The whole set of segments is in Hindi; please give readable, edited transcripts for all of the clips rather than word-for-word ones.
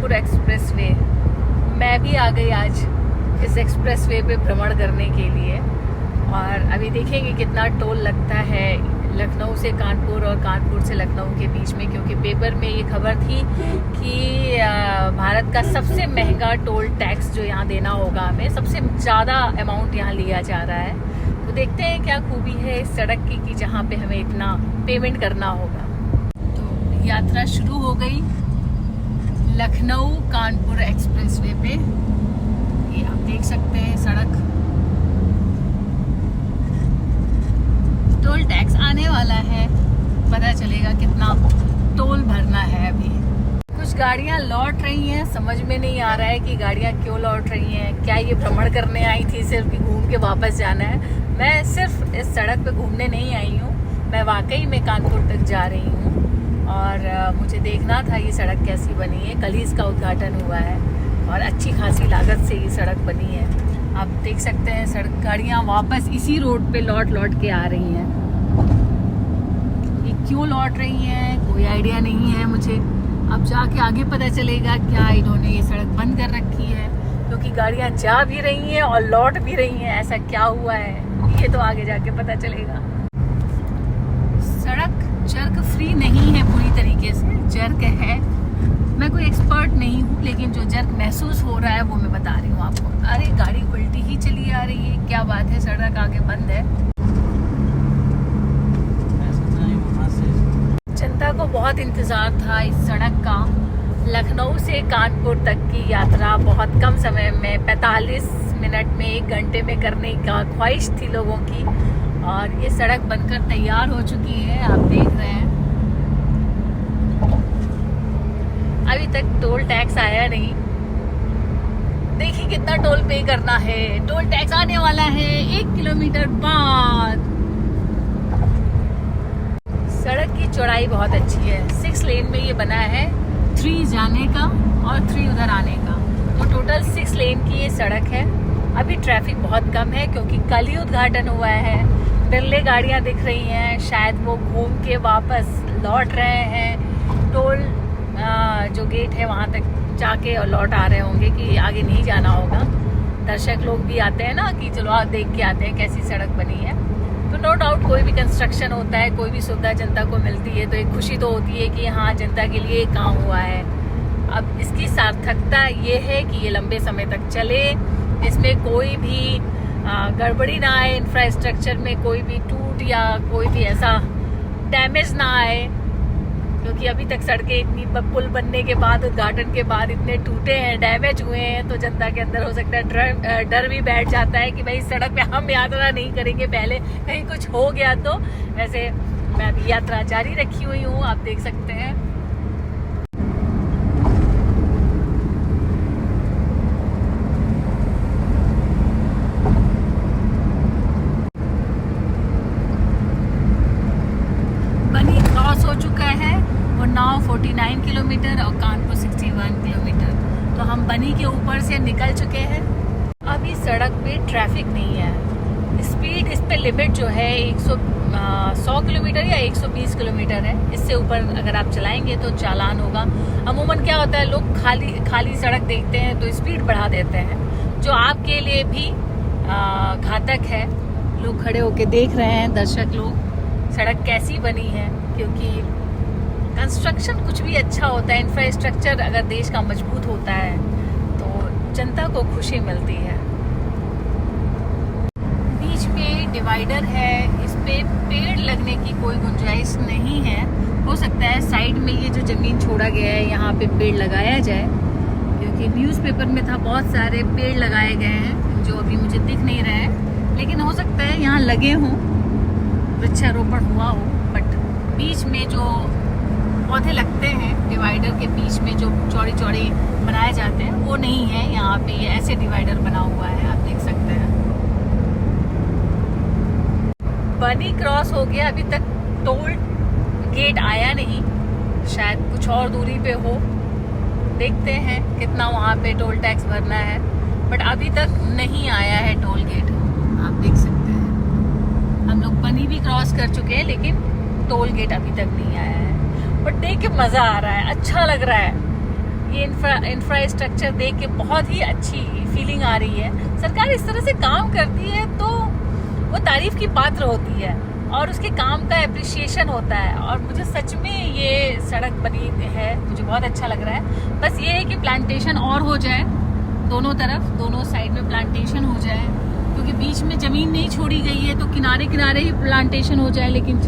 Kanpur express way. मैं भी आ गई आज इस एक्सप्रेस वे पे भ्रमण करने के लिए, और अभी देखेंगे कितना टोल लगता है लखनऊ से कानपुर और कानपुर से लखनऊ के बीच में, क्योंकि पेपर में ये खबर थी कि भारत का सबसे महंगा टोल टैक्स जो यहाँ देना होगा हमें, सबसे ज़्यादा अमाउंट यहाँ लिया जा रहा है। तो देखते हैं क्या खूबी है इस सड़क की कि जहाँ पे हमें इतना पेमेंट करना होगा। तो यात्रा शुरू हो गई लखनऊ कानपुर एक्सप्रेसवे पे। ये आप देख सकते हैं सड़क। टोल टैक्स आने वाला है, पता चलेगा कितना टोल भरना है। अभी कुछ गाड़ियां लौट रही हैं, समझ में नहीं आ रहा है कि गाड़ियां क्यों लौट रही हैं। क्या ये भ्रमण करने आई थी सिर्फ कि घूम के वापस जाना है? मैं सिर्फ इस सड़क पे घूमने नहीं आई हूँ, मैं वाकई में कानपुर तक जा रही हूँ और मुझे देखना था ये सड़क कैसी बनी है। कल ही इसका उद्घाटन हुआ है और अच्छी खासी लागत से ये सड़क बनी है। आप देख सकते हैं सड़क, गाड़ियाँ वापस इसी रोड पे लौट के आ रही हैं। ये क्यों लौट रही हैं कोई आइडिया नहीं है मुझे। अब जाके आगे पता चलेगा क्या इन्होंने ये सड़क बंद कर रखी है, क्योंकि गाड़ियाँ जा भी रही हैं और लौट भी रही हैं। ऐसा क्या हुआ है ये तो आगे जाके पता चलेगा। सड़क जर्क फ्री नहीं है पूरी तरीके से, जर्क है। मैं कोई एक्सपर्ट नहीं हूँ, लेकिन जो जर्क महसूस हो रहा है वो मैं बता रही हूँ आपको। अरे गाड़ी उल्टी ही चली आ रही है, क्या बात है, सड़क आगे बंद है। जनता को बहुत इंतजार था इस सड़क का। लखनऊ से कानपुर तक की यात्रा बहुत कम समय में 45 मिनट में 1 घंटे में करने का ख्वाहिश थी लोगों की, और ये सड़क बनकर तैयार हो चुकी है। आप देख रहे हैं अभी तक टोल टैक्स आया नहीं। देखिए कितना टोल पे करना है। टोल टैक्स आने वाला है 1 किलोमीटर बाद। सड़क की चौड़ाई बहुत अच्छी है, 6 लेन में ये बना है, 3 जाने का और 3 उधर आने का, तो टोटल 6 लेन की ये सड़क है। अभी ट्रैफिक बहुत कम है क्योंकि कल ही उद्घाटन हुआ है। बिरले गाड़ियां दिख रही हैं, शायद वो घूम के वापस लौट रहे हैं। टोल जो गेट है वहां तक जाके और लौट आ रहे होंगे कि आगे नहीं जाना होगा। दर्शक लोग भी आते हैं ना कि चलो आप देख के आते हैं कैसी सड़क बनी है। तो नो डाउट कोई भी कंस्ट्रक्शन होता है, कोई भी सुविधा जनता को मिलती है तो एक खुशी तो होती है कि हाँ जनता के लिए काम हुआ है। अब इसकी सार्थकता ये है कि ये लंबे समय तक चले, इसमें कोई भी गड़बड़ी ना आए, इंफ्रास्ट्रक्चर में कोई भी टूट या कोई भी ऐसा डैमेज ना आए, क्योंकि अभी तक सड़कें इतनी पुल बनने के बाद, उद्घाटन के बाद इतने टूटे हैं, डैमेज हुए हैं, तो जनता के अंदर हो सकता है डर भी बैठ जाता है कि भाई सड़क पे हम यात्रा नहीं करेंगे पहले, कहीं कुछ हो गया तो। वैसे मैं अभी यात्रा जारी रखी हुई हूँ, आप देख सकते हैं। बनी क्रॉस हो चुका है, वो नाव 49 किलोमीटर और कानपुर 61 किलोमीटर, तो हम बनी के ऊपर से निकल चुके हैं। अभी सड़क पे ट्रैफिक नहीं है। स्पीड इस पे लिमिट जो है 100 किलोमीटर या 120 किलोमीटर है। इससे ऊपर अगर आप चलाएंगे तो चालान होगा। अमूमन क्या होता है, लोग खाली सड़क देखते हैं तो स्पीड बढ़ा देते हैं, जो आपके लिए भी घातक है। लोग खड़े होके देख रहे हैं, दर्शक लोग, सड़क कैसी बनी है, क्योंकि कंस्ट्रक्शन कुछ भी अच्छा होता है, इंफ्रास्ट्रक्चर अगर देश का मजबूत होता है तो जनता को खुशी मिलती है। बीच में डिवाइडर है, इस पे पेड़ लगने की कोई गुंजाइश नहीं है। हो सकता है साइड में ये जो जमीन छोड़ा गया है यहाँ पे पेड़ लगाया जाए, क्योंकि न्यूज़पेपर में था बहुत सारे पेड़ लगाए गए हैं जो अभी मुझे दिख नहीं रहे हैं, लेकिन हो सकता है यहाँ लगे हों, वृक्षारोपण हुआ हो। बट बीच में जो पौधे लगते हैं डिवाइडर के बीच में, जो चौड़ी चौड़ी बनाए जाते हैं, वो नहीं है यहाँ पे। ये ऐसे डिवाइडर बना हुआ है, आप देख सकते हैं। बनी क्रॉस हो गया, अभी तक टोल गेट आया नहीं, शायद कुछ और दूरी पे हो। देखते हैं कितना वहाँ पे टोल टैक्स भरना है, बट अभी तक नहीं आया है टोल गेट, आप देख सकते हैं। हम लोग बनी भी क्रॉस कर चुके हैं, लेकिन टोल गेट अभी तक नहीं आया है। बट देख के मजा आ रहा है, अच्छा लग रहा है। ये इंफ्रास्ट्रक्चर देख के बहुत ही अच्छी फीलिंग आ रही है। सरकार इस तरह से काम करती है तो वो तारीफ की पात्र होती है और उसके काम का एप्रिसिएशन होता है। और मुझे सच में ये सड़क बनी है, मुझे बहुत अच्छा लग रहा है। बस ये है कि प्लांटेशन और हो जाए, दोनों तरफ, दोनों साइड में प्लांटेशन हो जाए, क्योंकि बीच में ज़मीन नहीं छोड़ी गई है तो किनारे किनारे ही प्लांटेशन हो जाए, लेकिन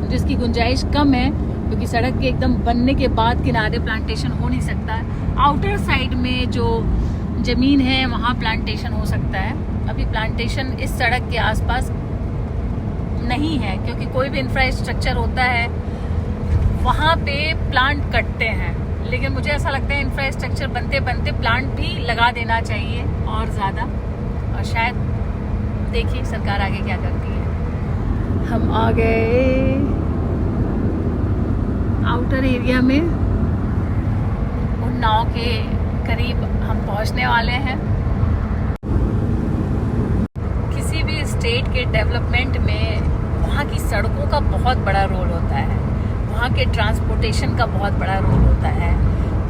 जिसकी गुंजाइश कम है क्योंकि सड़क के एकदम बनने के बाद किनारे प्लांटेशन हो नहीं सकता। आउटर साइड में जो ज़मीन है वहाँ प्लांटेशन हो सकता है। अभी प्लांटेशन इस सड़क के आसपास नहीं है, क्योंकि कोई भी इंफ्रास्ट्रक्चर होता है वहाँ पे प्लांट कटते हैं। लेकिन मुझे ऐसा लगता है इंफ्रास्ट्रक्चर बनते बनते प्लांट भी लगा देना चाहिए और ज़्यादा। और शायद देखिए सरकार आगे क्या करती है। हम आ गए आउटर एरिया में, उन्नाव के करीब हम पहुंचने वाले हैं। किसी भी स्टेट के डेवलपमेंट में वहाँ की सड़कों का बहुत बड़ा रोल होता है, वहाँ के ट्रांसपोर्टेशन का बहुत बड़ा रोल होता है।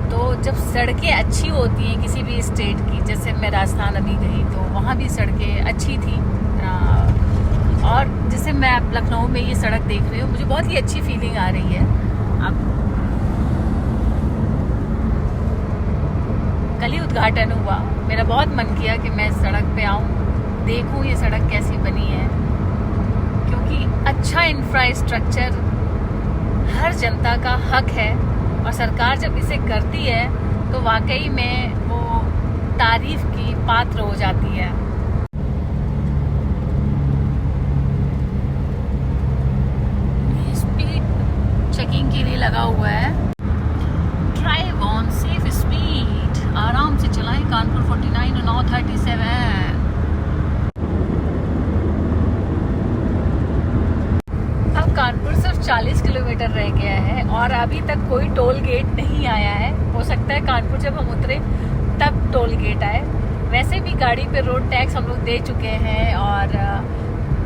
तो जब सड़कें अच्छी होती हैं किसी भी स्टेट की, जैसे मैं राजस्थान अभी गई तो वहाँ भी सड़कें अच्छी थी, और जैसे मैं लखनऊ में ये सड़क देख रही हूँ, मुझे बहुत ही अच्छी फीलिंग आ रही है। अब कल ही उद्घाटन हुआ, मेरा बहुत मन किया कि मैं सड़क पे आऊँ, देखूँ ये सड़क कैसी बनी है, क्योंकि अच्छा इंफ्रास्ट्रक्चर हर जनता का हक है। और सरकार जब इसे करती है तो वाकई में वो तारीफ की पात्र हो जाती है। स्पीड चेकिंग के लिए लगा हुआ है। ड्राइव ऑन सेफ स्पीड, आराम से चलाएं। कानपुर 49 और 937। कानपुर सिर्फ 40 किलोमीटर रह गया है और अभी तक कोई टोल गेट नहीं आया है। हो सकता है कानपुर जब हम उतरे तब टोल गेट आए। वैसे भी गाड़ी पे रोड टैक्स हम लोग दे चुके हैं और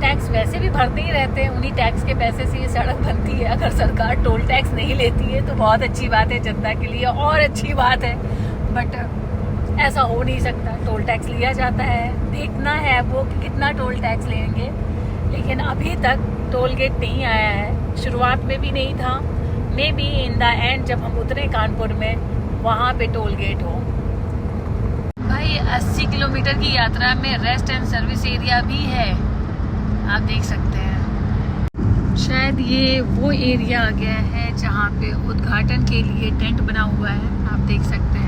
टैक्स वैसे भी भरते ही रहते हैं, उन्हीं टैक्स के पैसे से ये सड़क बनती है। अगर सरकार टोल टैक्स नहीं लेती है तो बहुत अच्छी बात है जनता के लिए, और अच्छी बात है। बट ऐसा हो नहीं सकता, टोल टैक्स लिया जाता है, देखना है वो कि कितना टोल टैक्स लेंगे। लेकिन अभी तक टोल गेट नहीं आया है, शुरुआत में भी नहीं था। May be in the end जब हम उतरे कानपुर में वहाँ पे टोल गेट हो। भाई 80 किलोमीटर की यात्रा में रेस्ट एंड सर्विस एरिया भी है, आप देख सकते हैं। शायद ये वो एरिया आ गया है जहाँ पे उद्घाटन के लिए टेंट बना हुआ है, आप देख सकते हैं।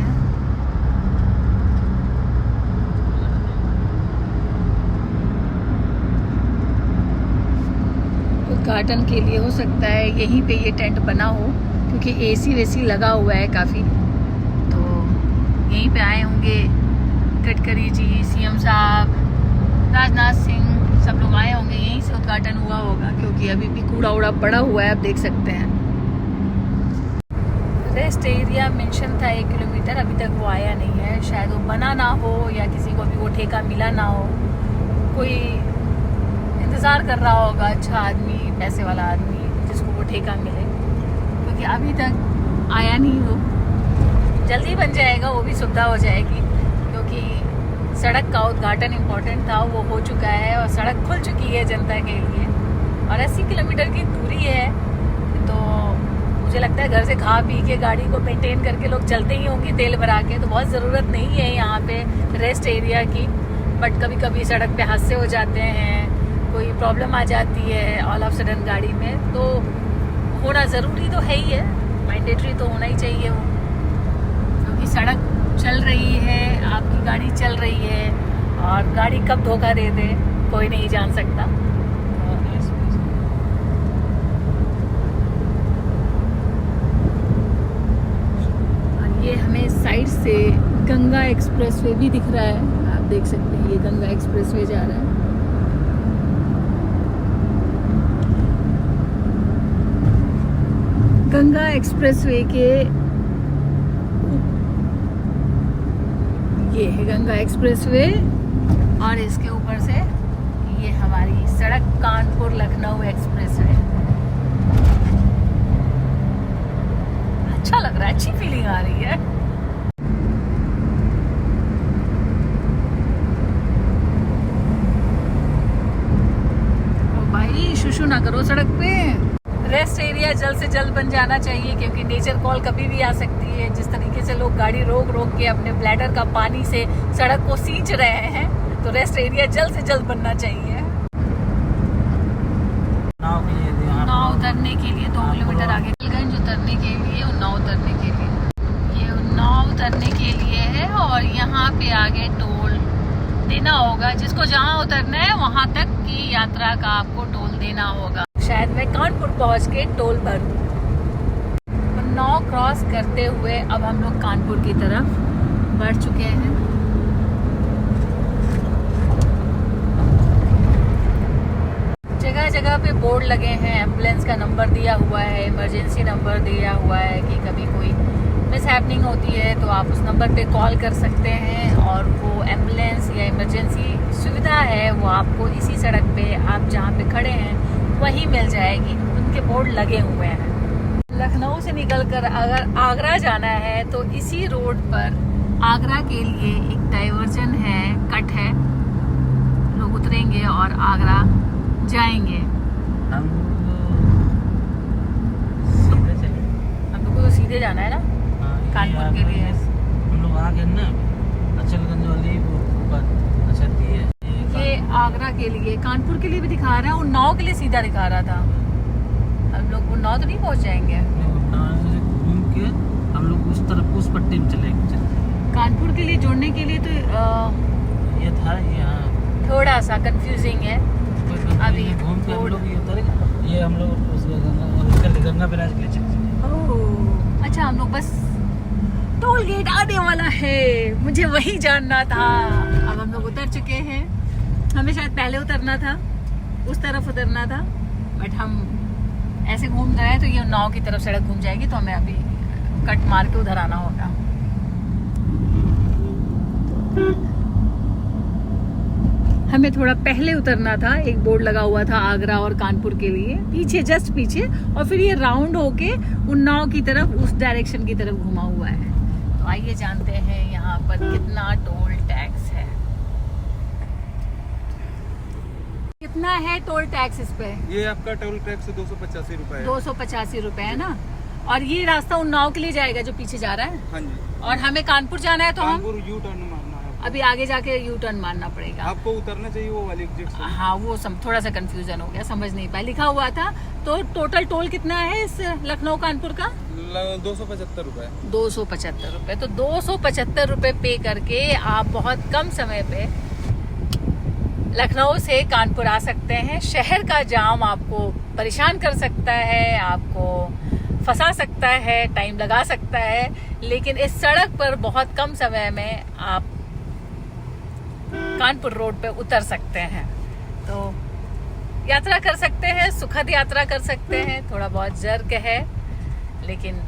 उद्घाटन के लिए हो सकता है यहीं पे ये टेंट बना हो, क्योंकि एसी वेसी लगा हुआ है काफ़ी। तो यहीं पे आए होंगे गडकरी जी, सीएम साहब, राजनाथ सिंह, सब लोग आए होंगे, यहीं से उद्घाटन हुआ होगा। क्योंकि अभी भी कूड़ा उड़ा पड़ा हुआ है, आप देख सकते हैं। रेस्ट एरिया मेंशन था 1 किलोमीटर, अभी तक वो आया नहीं है। शायद वो बना ना हो या किसी को भी वो ठेका मिला ना हो, कोई इंतज़ार कर रहा होगा अच्छा आदमी, पैसे वाला आदमी जिसको वो ठेका मिले, क्योंकि अभी तक आया नहीं। वो जल्दी बन जाएगा, वो भी सुविधा हो जाएगी, क्योंकि सड़क का उद्घाटन इम्पोर्टेंट था, वो हो चुका है और सड़क खुल चुकी है जनता के लिए। और 80 किलोमीटर की दूरी है, तो मुझे लगता है घर से खा पी के गाड़ी को मेंटेन करके लोग चलते ही होंगे तेल भरा के, तो बहुत ज़रूरत नहीं है यहाँ पे रेस्ट एरिया की। बट कभी कभी सड़क पे हादसे हो जाते हैं, कोई प्रॉब्लम आ जाती है ऑल ऑफ सडन गाड़ी में, तो होना ज़रूरी तो है ही है, मैंडेटरी तो होना ही चाहिए वो, क्योंकि सड़क चल रही है, आपकी गाड़ी चल रही है, और गाड़ी कब धोखा दे दे कोई नहीं जान सकता। और ये हमें साइड से गंगा एक्सप्रेसवे भी दिख रहा है, आप देख सकते हैं, ये गंगा एक्सप्रेसवे जा रहा है। गंगा एक्सप्रेसवे के ये है गंगा एक्सप्रेसवे, और इसके ऊपर से ये हमारी सड़क कानपुर लखनऊ एक्सप्रेसवे। अच्छा लग रहा है, अच्छी फीलिंग आ रही है। वो सड़क पे। रेस्ट एरिया जल्द से जल्द बन जाना चाहिए, क्योंकि नेचर कॉल कभी भी आ सकती है। जिस तरीके से लोग गाड़ी रोक रोक के अपने ब्लैडर का पानी से सड़क को सींच रहे हैं, तो रेस्ट एरिया जल्द से जल्द बनना चाहिए। नाव उतरने के लिए 2 किलोमीटर आगे गंज उतरने के लिए और नाव उतरने के लिए, ये नाव उतरने के लिए है। और यहाँ पे आगे टोल देना होगा। जिसको जहाँ उतरना है वहाँ तक की यात्रा का आपको टोल देना होगा। शायद मैं कानपुर पहुँच के टोल भरूं। नाव क्रॉस करते हुए अब हम लोग कानपुर की तरफ बढ़ चुके हैं। जगह जगह पे बोर्ड लगे हैं, एम्बुलेंस का नंबर दिया हुआ है, इमरजेंसी नंबर दिया हुआ है कि कभी कोई मिस हैपनिंग होती है तो आप उस नंबर पे कॉल कर सकते हैं और वो एम्बुलेंस या इमरजेंसी सुविधा है वो आपको इसी सड़क पे आप जहाँ पे खड़े हैं वहीं मिल जाएगी। उनके बोर्ड लगे हुए हैं। लखनऊ से निकलकर अगर आगरा जाना है तो इसी रोड पर आगरा के लिए एक डाइवर्जन है, कट है। लोग उतरेंगे और आगरा जाएंगे। हम लोग को तो सीधे जाना है ना, कानपुर के लिए। हम लोग आ गए ना अचलगंज वाली दी है। ये आगरा के लिए, कानपुर के लिए भी दिखा रहा है और नाव के लिए सीधा दिखा रहा था। हम लोग वो नाव तो नहीं पहुंच जाएंगे। घूम के हम लोग उस तरफ उस पट्टी में चलेंगे। कानपुर के लिए जोड़ने के लिए तो ये था यहाँ थोड़ा सा कंफ्यूजिंग है। अभी घूम के हम लोग ये हम लोग उस गंगा बैराज के लिए चले। अच्छा, हम लोग बस टोल गेट आने वाला है, मुझे वही जानना था। अब हम लोग उतर चुके हैं। हमें शायद पहले उतरना था, उस तरफ उतरना था, बट हम ऐसे घूम रहे हैं तो ये नाव की तरफ सड़क घूम जाएगी, तो हमें अभी कट मार के उधर आना होगा। हमें थोड़ा पहले उतरना था। एक बोर्ड लगा हुआ था आगरा और कानपुर के लिए, पीछे, जस्ट पीछे, और फिर ये राउंड होके उन्नाव की तरफ, उस डायरेक्शन की तरफ घुमा हुआ है। तो आइए जानते हैं यहाँ पर कितना टोल टैक्स है। कितना है टोल टैक्स इस पे? ये आपका टोल टैक्स 285 रुपए है। 285 रुपए है ना। और ये रास्ता उन्नाव के लिए जाएगा जो पीछे जा रहा है। हाँ जी। और हमें कानपुर जाना है तो हम यू टर्न मारना है। अभी आगे जाके यू टर्न मारना पड़ेगा। आपको उतरना चाहिए वो वाली एग्जिट से। हाँ, वो थोड़ा सा कंफ्यूजन हो गया, समझ नहीं पाया। लिखा हुआ था। तो टोटल टोल कितना है इस लखनऊ कानपुर का? 275 रुपए। 275 रुपए। तो 275 रुपए पे करके आप बहुत कम समय पे लखनऊ से कानपुर आ सकते हैं। शहर का जाम आपको परेशान कर सकता है, आपको फंसा सकता है, टाइम लगा सकता है, लेकिन इस सड़क पर बहुत कम समय में आप कानपुर रोड पे उतर सकते हैं। तो यात्रा कर सकते हैं, सुखद यात्रा कर सकते हैं। थोड़ा बहुत जर्क है, लेकिन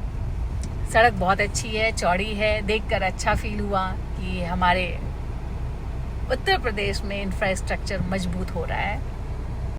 सड़क बहुत अच्छी है, चौड़ी है। देखकर अच्छा फील हुआ कि हमारे उत्तर प्रदेश में इंफ्रास्ट्रक्चर मजबूत हो रहा है।